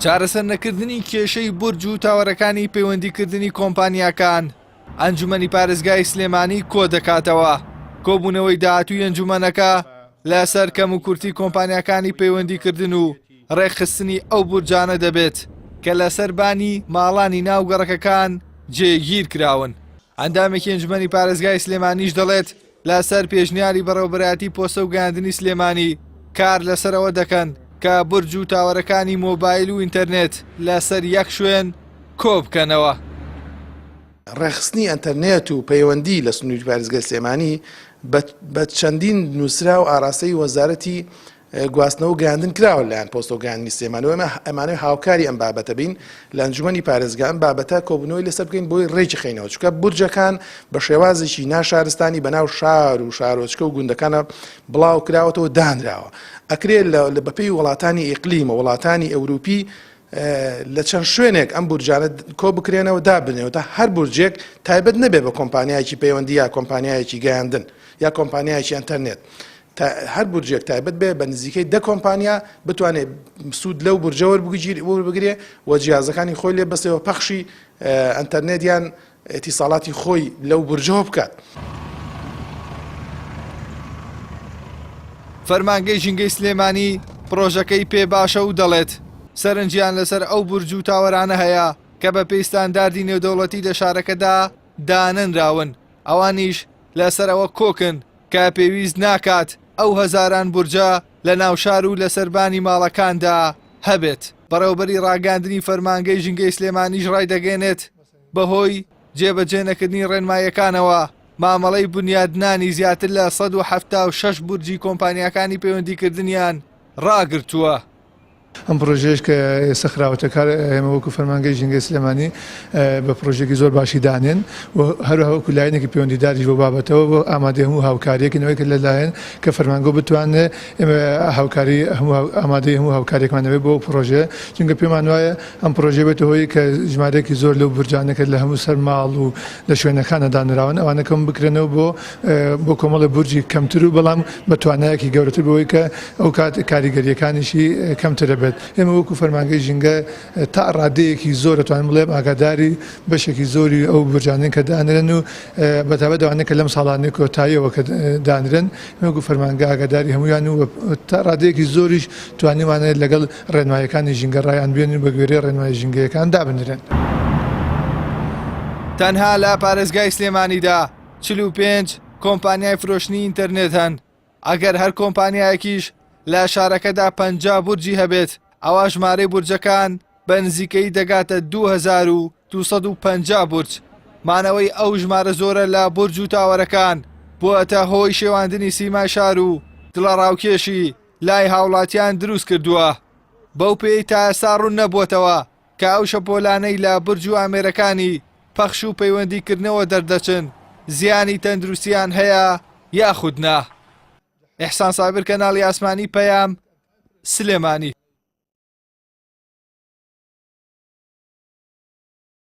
چارەسەر نەکردنی کێشەی بورج و تاوەرەکانی پەیوەندیکردنی کۆمپانیاکان ئەنجومەنی پارێزگای سلێمانی کۆ دەکاتەوە. کۆبوونەوەی داهاتووی ئەنجومەنەکە لەسەر کەم و کورتی کۆمپانیاکانی پەیوەندیکردن و ڕێکخستنی ئەو بورجانە دەبێت کە لەسەر بانی ماڵانی ناوگەڕەکەکان جێگیر کراون. ئەندامێکی ئەنجومەنی پارێزگای سلێمانیش دەڵێت لەسەر پێشنیاری بەڕێوەبەرایەتی پۆستە و گەیاندنی سلێمانی کار لەسەرەوە دەکەن کە بورج و تاوەرەکانی مۆبایل و ئینتەرنێت لەسەر یەک شوێن کۆ بکەنەوە. ڕێخستنی ئەنتەرنێت و پەیوەندی لە سنووری پارێزگای سلێمانی بە چەندین نووسرا و ئاراستەی وەزارەتی گواستنەوە گەیاندن کراوە لەلایەن پۆستە و گەیاندنی سلێمانی. ئەمانەوەی هاوکاری ئەم بابەتە بین لە ئەنجومەنی پارێزگا ئەم بابەتە کۆبوونەوەی لەسەر بکەین بۆی ڕێکی خینەوە، چونکە بورجەکان بە شێوازێکی ناشارستانی بەناو شار و شارۆچکە و گوندەکانە بڵاو کراوەتەوە دانراوە. ئەکرێت لە بەپێی وڵاتانی ئیقلیمە وڵاتانی ئەوروپی لە چەند شوێنێک ئەم بورجانە کۆ بکرێنەوە دابنێەوە تا هەر بورجێک تایبەت نەبێ بە کۆمپانیایکی پەیوەندی یا کۆمپانیایکی گەیاندن یا کۆمپانیایکی ئەنتەرنێت. هەر بورجێک تایبەت بێ بە نزیکەی 10 کۆمپانیا بتوانێت سوود لەو بورجەوە وەربگرێ و جیازەکانی خۆی لێ بەستەوە پەخشی ئەنتەرنێت یان ئەتیساڵاتی خۆی لەو بورجەوە بکات. فەرمانگەی ژینگەی سلێمانی پرۆژەکەی پێ باشە و دەڵێت سەرنجیان لەسەر ئەو بورج و تاوەرانە هەیە کە بە پێی ستانداردی نێودەوڵەتی لە شارەکەدا دانەنراون. ئەوانیش لەسەرەوە کۆکن کە پێویست ناکات ئەو هەزاران بورجە لە ناوشار و لە سەربانی ماڵەکاندا هەبێت. بەڕێوەبەری ڕاگەاندنی فەرمانگەی ژینگەی سلێمانیش ڕای دەگەێنێت بەهۆی جێبەجێ نەکردنی ڕێنماییەکانەوە مامەڵەی بنیادنانی زیاتر لە 176 بورجی کۆمپانیاکانی پەیوەندیکردنیان ڕاگرتووە. ئەم پرۆژەیەش کە ئێستا خراوەتە کار ئێمە وەکو فەرمانگەی ژینگەی سلێمانی بە پرۆژێکی زۆر باشی دانێن و هەروەها وەکو لایەنێکی پەیوەندیداریش بۆ بابەتەوە بۆ ئامادەی هەموو هاوکاریەکەنەوەی کە لەلایەن کە فەرمانگە بتوانێت ئێمە هاوکاری ئامادەی هەموو هاوکاریەکمانەوەی بۆ پرۆژێ، چونکە پێمان وایە ئەم پرۆژێ بێتە هۆی کە ژمارەیەکی زۆر لەو بورجانەکە لە هەموو سەر ماڵ و لە شوێنەکانە دانراون ئەوانە کەم بکرێنەوە بۆ کۆمەڵە بورجی کەمتر و بەڵام بە توانایەکی گەورەتر بەوەی کە ئەو کاریگەریەکانیشی کەمتر دەبێت. ئێمە وەکو فەرمانگەی ژینگە تا ڕادەیەکی زۆر دەتوانین بڵێم ئاگاداری بەشێکی زۆری ئەو بورجانەی کە دانرن و بەتابەت ئەوانەیە کە لەم ساڵانەی کۆتاییەوە کە دانرن وەکو فەرمانگە ئاگاداری هەمویان و تا ڕادەیەکی زۆریش توانیوانێت لەگەڵ ڕێنماییەکانی ژینگە ڕایان بێنن بە گوێرەی ڕێنمایی ژینگەیەکان دابنرێن. تەنها لە پارێزگای سلێمانیدا 45 کۆمپانیای فرۆشتنی ئینتەرنێت هەن. ئەگەر هەر کۆمپانیایەکیش لە شارەکەدا 50 بورجی هەبێت ئەوە ژمارەی بورجەکان بە نزیکەی دەگاتە 2250 بورج. مانەوەی ئەو ژمارە زۆرە لە بورج و تاوەرەکان بووەتە هۆی شێواندنی سیمای شار و دڵە ڕاوکێشی لای هاوڵاتیان دروست کردووە. بەو پێی تا ئێستا ڕوون نەبووەتەوە کە ئەو شەپۆلانەی لە بورج و ئامێرەکانی پەخش و پەیوەندیکردنەوە دەردەچن زیانی تەندروستیان هەیە یاخود نا. ئیحسان سابر، کەناڵی ئاسمانی پەیام، سلێمانی.